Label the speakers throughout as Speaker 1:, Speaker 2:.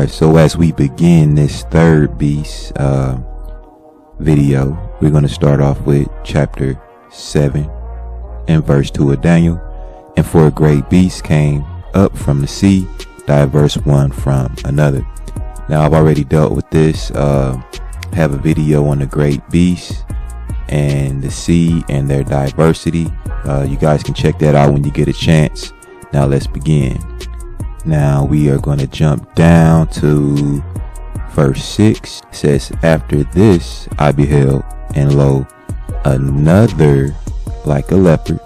Speaker 1: Alright, so as we begin this third beast video, we're going to start off with chapter 7 and verse 2 of Daniel. And for a great beast came up from the sea, diverse one from another. Now I've already dealt with this, have a video on the great beast and the sea and their diversity. You guys can check that out when you get a chance. Now let's begin. Now we are going to jump down to verse 6. It says, after this I beheld, and lo, another like a leopard,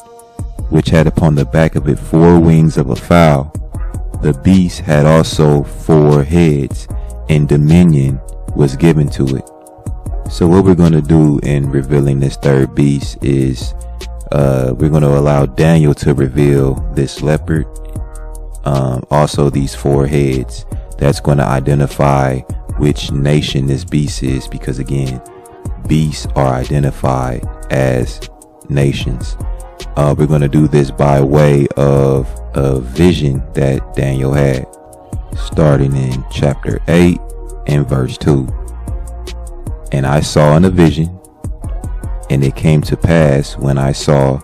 Speaker 1: which had upon the back of it 4 wings of a fowl. The beast had also 4 heads, and dominion was given to it. So what we're going to do in revealing this third beast is we're going to allow Daniel to reveal this leopard. Also these 4 heads. That's going to identify which nation this beast is, because again, beasts are identified as nations. We're going to do this by way of a vision that Daniel had, starting in chapter 8 and verse 2. And I saw in a vision, and it came to pass when I saw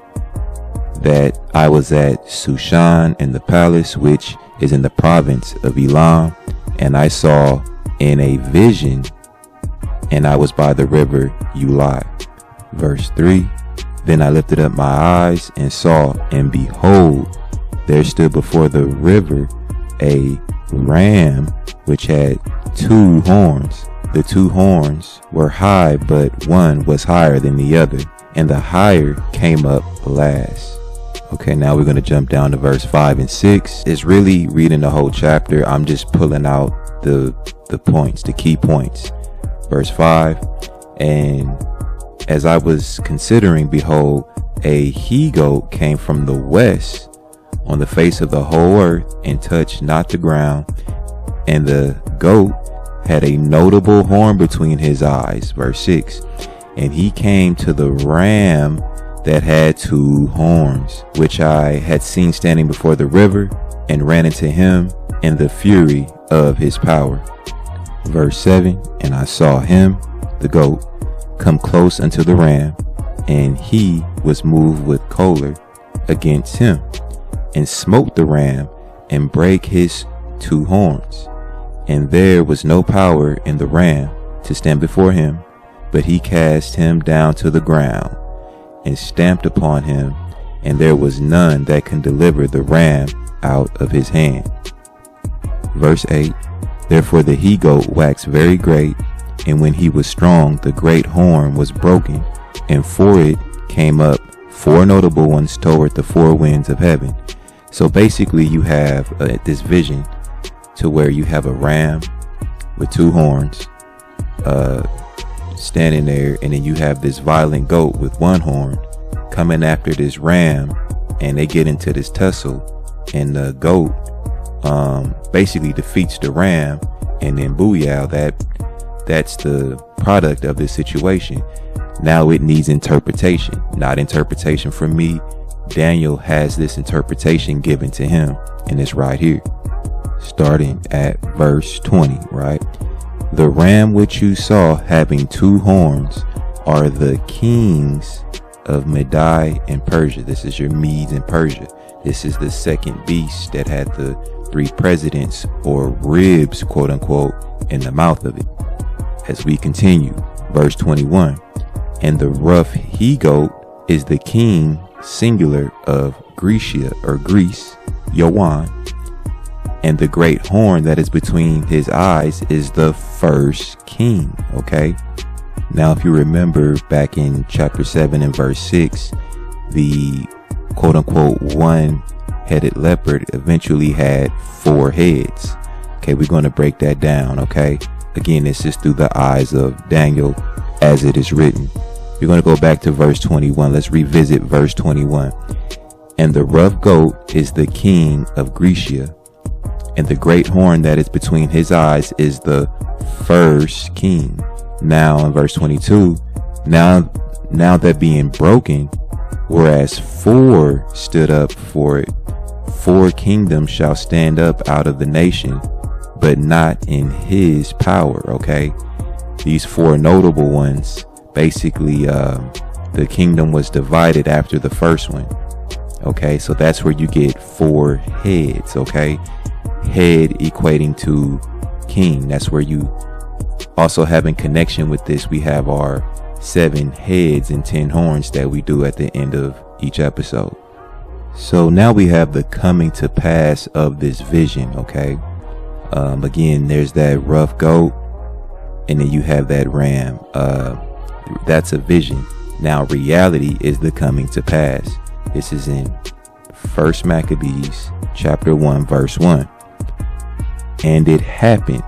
Speaker 1: that I was at Shushan in the palace, which is in the province of Elam, and I saw in a vision, and I was by the river Ulai. Verse 3, then I lifted up my eyes and saw, and behold, there stood before the river a ram which had 2 horns. The 2 horns were high, but one was higher than the other, and the higher came up last. Okay, now we're going to jump down to verse 5 and 6. It's really reading the whole chapter. I'm just pulling out the points, the key points. Verse 5, and as I was considering, behold, a he-goat came from the west on the face of the whole earth, and touched not the ground. And the goat had a notable horn between his eyes. Verse 6, and he came to the ram that had 2 horns, which I had seen standing before the river, and ran into him in the fury of his power. Verse 7, and I saw him, the goat, come close unto the ram, and he was moved with choler against him, and smote the ram, and brake his 2 horns. And there was no power in the ram to stand before him, but he cast him down to the ground, and stamped upon him, and there was none that can deliver the ram out of his hand. Verse 8, therefore the he-goat waxed very great, and when he was strong, the great horn was broken, and for it came up 4 notable ones toward the 4 winds of heaven. So basically you have this vision to where you have a ram with 2 horns standing there, and then you have this violent goat with 1 horn coming after this ram, and they get into this tussle, and the goat basically defeats the ram, and then booyah, that's the product of this situation. Now it needs interpretation, not interpretation from me. Daniel has this interpretation given to him, and it's right here, starting at verse 20, right? The ram which you saw having 2 horns are the kings of Media and Persia. This is your Medes and Persia. This is the second beast that had the 3 presidents, or ribs, quote unquote, in the mouth of it. As we continue, verse 21, and the rough he-goat is the king, singular, of Grecia, or Greece, Yoan. And the great horn that is between his eyes is the first king. Okay, now if you remember back in chapter 7 and verse 6, the quote unquote 1-headed leopard eventually had 4 heads. Okay, we're going to break that down. Okay, again, this is through the eyes of Daniel as it is written. We're going to go back to verse 21. Let's revisit verse 21. And the rough goat is the king of Grecia, and the great horn that is between his eyes is the first king. Now in verse 22, now that being broken, whereas 4 stood up for it, 4 kingdoms shall stand up out of the nation, but not in his power. Okay, these 4 notable ones, basically the kingdom was divided after the first one. Okay, so that's where you get 4 heads. Okay, head equating to king. That's where you also have in connection with this, we have our 7 heads and 10 horns that we do at the end of each episode. So now we have the coming to pass of this vision. Okay, again, there's that rough goat, and then you have that ram. That's a vision. Now reality is the coming to pass. This is in 1 Maccabees chapter 1 verse 1. And it happened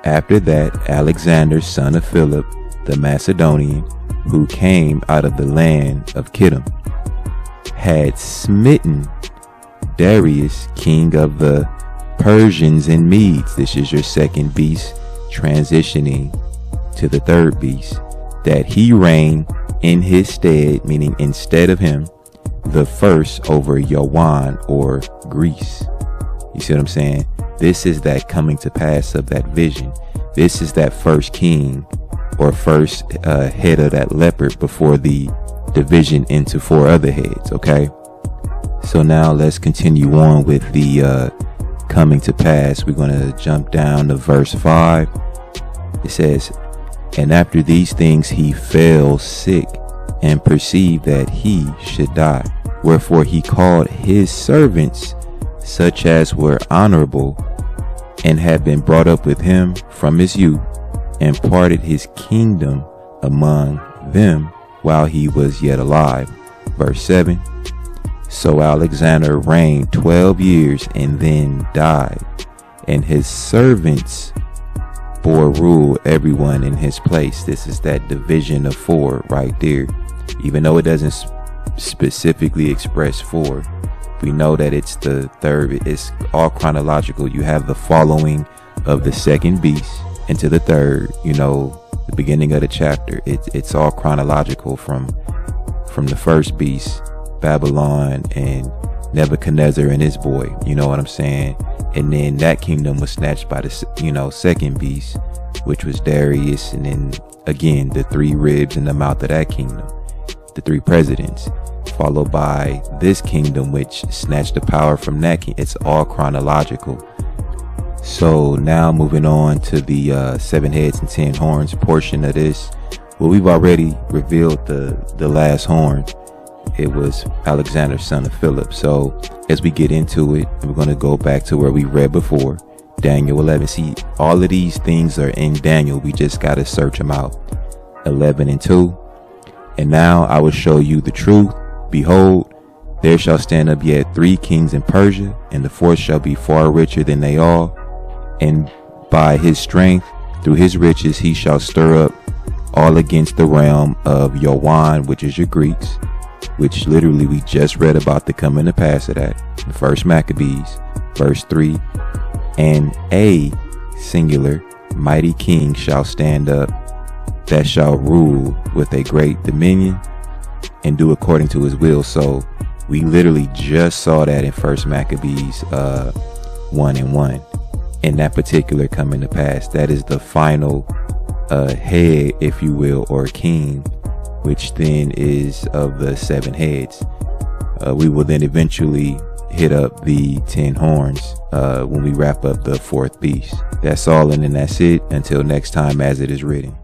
Speaker 1: after that Alexander, son of Philip the Macedonian, who came out of the land of Kittim, had smitten Darius, king of the Persians and Medes. This is your second beast, transitioning to the third beast, that he reigned in his stead, meaning instead of him, the first over Yawan, or Greece. You see what I'm saying? This is that coming to pass of that vision. This is that first king, or first head of that leopard before the division into 4 other heads. Okay, so now let's continue on with the coming to pass. We're going to jump down to verse 5. It says, and after these things he fell sick, and perceived that he should die. Wherefore he called his servants, such as were honorable, and had been brought up with him from his youth, and parted his kingdom among them while he was yet alive. Verse 7. So Alexander reigned 12 years and then died, and his servants bore rule, everyone in his place. This is that division of 4 right there. Even though it doesn't specifically express 4, we know that it's the third. It's all chronological. You have the following of the second beast into the third, you know, the beginning of the chapter. It's all chronological from the first beast, Babylon, and Nebuchadnezzar and his boy, you know what I'm saying? And then that kingdom was snatched by the, you know, second beast, which was Darius, and then again the 3 ribs in the mouth of that kingdom, the 3 presidents, followed by this kingdom which snatched the power from that king. It's all chronological. So now moving on to the 7 heads and 10 horns portion of this. Well, we've already revealed the last horn. It was Alexander, son of Philip. So as we get into it, we're going to go back to where we read before, Daniel 11. See, all of these things are in Daniel. We just got to search them out. 11 and 2. And now I will show you the truth. Behold, there shall stand up yet 3 kings in Persia, and the 4th shall be far richer than they all. And by his strength, through his riches, he shall stir up all against the realm of Yawan, which is your Greeks, which literally we just read about the coming to pass of that. The 1 Maccabees, verse 3. And a singular mighty king shall stand up, that shall rule with a great dominion and do according to his will. So we literally just saw that in 1 Maccabees 1 and 1. In that particular coming to pass, that is the final head, if you will, or king, which then is of the 7 heads. We will then eventually hit up the 10 horns when we wrap up the 4th beast. That's all, and then that's it. Until next time, as it is written.